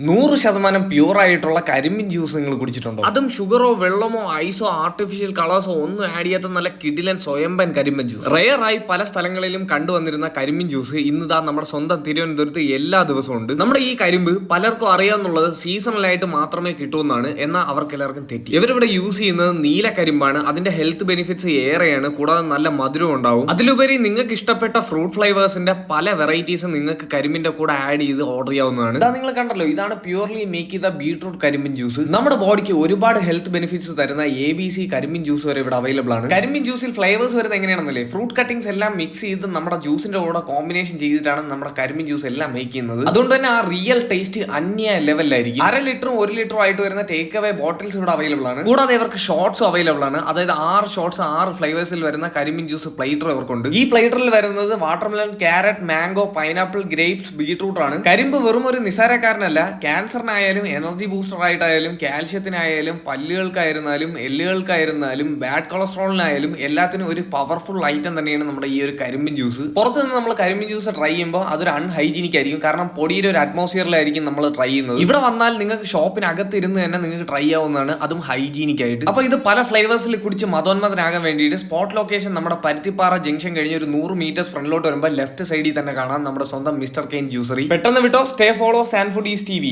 100% പ്യൂറായിട്ടുള്ള കരിമ്പിൻ juice നിങ്ങൾ കുടിച്ചിട്ടുണ്ടോ? അതും ഷുഗറോ വെള്ളമോ ഐസോ ആർട്ടിഫിഷ്യൽ കളേഴ്സോ ഒന്നും ആഡ് ചെയ്യാത്ത നല്ല കിടിലൻ സ്വയംഭൻ കരിമ്പൻ ജ്യൂസ്. റെയർ ആയി പല സ്ഥലങ്ങളിലും കണ്ടുവന്നിരുന്ന കരിമ്പിൻ ജ്യൂസ് ഇന്നിതാ നമ്മുടെ സ്വന്തം തിരുവനന്തപുരത്ത് എല്ലാ ദിവസവും ഉണ്ട്. നമ്മുടെ ഈ കരിമ്പ് പലർക്കും അറിയാവുന്നുള്ളത് സീസണലായിട്ട് മാത്രമേ കിട്ടുമെന്നാണ്. എന്നാൽ അവർക്ക് എല്ലാവർക്കും തെറ്റി. ഇവരിവിടെ യൂസ് ചെയ്യുന്നത് നീല കരിമ്പാണ്. അതിന്റെ ഹെൽത്ത് ബെനിഫിറ്റ്സ് ഏറെയാണ്. കൂടാതെ നല്ല മധുരം ഉണ്ടാവും. അതിലുപരി നിങ്ങൾക്ക് ഇഷ്ടപ്പെട്ട ഫ്രൂട്ട് ഫ്ലേവേഴ്സിന്റെ പല വെറൈറ്റീസ് നിങ്ങൾക്ക് കരിമ്പിന്റെ കൂടെ ആഡ് ചെയ്ത് ഓർഡർ ചെയ്യാവുന്നതാണ്. ഇതാ നിങ്ങൾ കണ്ടല്ലോ, ഇതാണ് പ്യൂർലി മേക്ക് ചെയ്ത ബീട്രൂട്ട് കരിമ്പിൻ ജ്യൂസ്. നമ്മുടെ ബോഡിക്ക് ഒരുപാട് ഹെൽത്ത് ബെനിഫിറ്റ്സ് തരുന്ന ABC കരിമ്പിൻ ജ്യൂസ് വരെ ഇവിടെ അവൈലബിൾ ആണ്. കരിമ്പിൻ ജ്യൂസിൽ ഫ്ലേവേഴ്സ് വരുന്നത് എങ്ങനെയാണെന്നല്ലേ, ഫ്രൂട്ട് കട്ടിങ്സ് എല്ലാം മിക്സ് ചെയ്ത് നമ്മുടെ ജ്യൂസിന്റെ കൂടെ കോമ്പിനേഷൻ ചെയ്തിട്ടാണ് നമ്മുടെ കരിമ്പിൻ ജ്യൂസ് എല്ലാം മേക്ക് ചെയ്യുന്നത്. അതുകൊണ്ട് തന്നെ ആ റിയൽ ടേസ്റ്റ് അന്യ ലെവലിലായിരിക്കും. 1/2 ലിറ്ററും 1 ലിറ്ററും ആയിട്ട് വരുന്ന ടേക്ക് അവേ ബോട്ടിൽസ് ഇവിടെ അവൈലബിൾ ആണ്. കൂടാതെ ഇവർക്ക് ഷോർട്സ് അവൈലബിൾ ആണ്. അതായത് 6 ഷോർട്സ് 6 ഫ്ലേവേഴ്സിൽ വരുന്ന കരിമ്പിൻ ജ്യൂസ് പ്ലേറ്റർ ഇവർക്കുണ്ട്. ഈ പ്ലേറ്ററിൽ വരുന്നത് watermelon, carrot, mango, pineapple, grapes, beetroot ആണ്. കരിമ്പ് വെറും ഒരു നിസാരക്കാരനല്ല. ക്യാൻസറിനായാലും എനർജി ബൂസ്റ്റർ ആയിട്ടായാലും കാൽഷ്യത്തിനായാലും പല്ലുകൾക്കായിരുന്നാലും എല്ലുകൾക്കായിരുന്നാലും ബാഡ് കൊളസ്ട്രോളിനായാലും എല്ലാത്തിനും ഒരു പവർഫുൾ ഐറ്റം തന്നെയാണ് നമ്മുടെ ഈ ഒരു കരിമ്പിൻ ജ്യൂസ്. പുറത്ത് നിന്ന് നമ്മൾ കരിമ്പിൻ ജ്യൂസ് ട്രൈ ചെയ്യുമ്പോൾ അതൊരു അൺഹൈജീനിക് ആയിരിക്കും. കാരണം പൊടിയുടെ ഒരു അറ്റ്മോസ്ഫിയറിലായിരിക്കും നമ്മൾ ട്രൈ ചെയ്യുന്നത്. ഇവിടെ വന്നാൽ നിങ്ങൾക്ക് ഷോപ്പിനകത്ത് ഇരുന്ന് തന്നെ നിങ്ങൾക്ക് ട്രൈ ആവുന്നതാണ്, അതും ഹൈജീനിക് ആയിട്ട്. അപ്പോൾ ഇത് പല ഫ്ലേവേഴ്സിൽ കുടിച്ച് മതോന്മതനാകാൻ വേണ്ടിയിട്ട് സ്പോട്ട് ലൊക്കേഷൻ നമ്മുടെ പരുത്തിപ്പാറ ജംഗ്ഷൻ കഴിഞ്ഞ് ഒരു 100 മീറ്റേഴ്സ് ഫ്രണ്ടിലോട്ട് വരുമ്പോൾ ലെഫ്റ്റ് സൈഡിൽ തന്നെ കാണാം നമ്മുടെ സ്വന്തം മിസ്റ്റർ കെയിൻ ജ്യൂസറി. പെട്ടെന്ന് വിട്ടോ, സ്റ്റേ ഫോളോ സാൻഫുഡീസ് TV.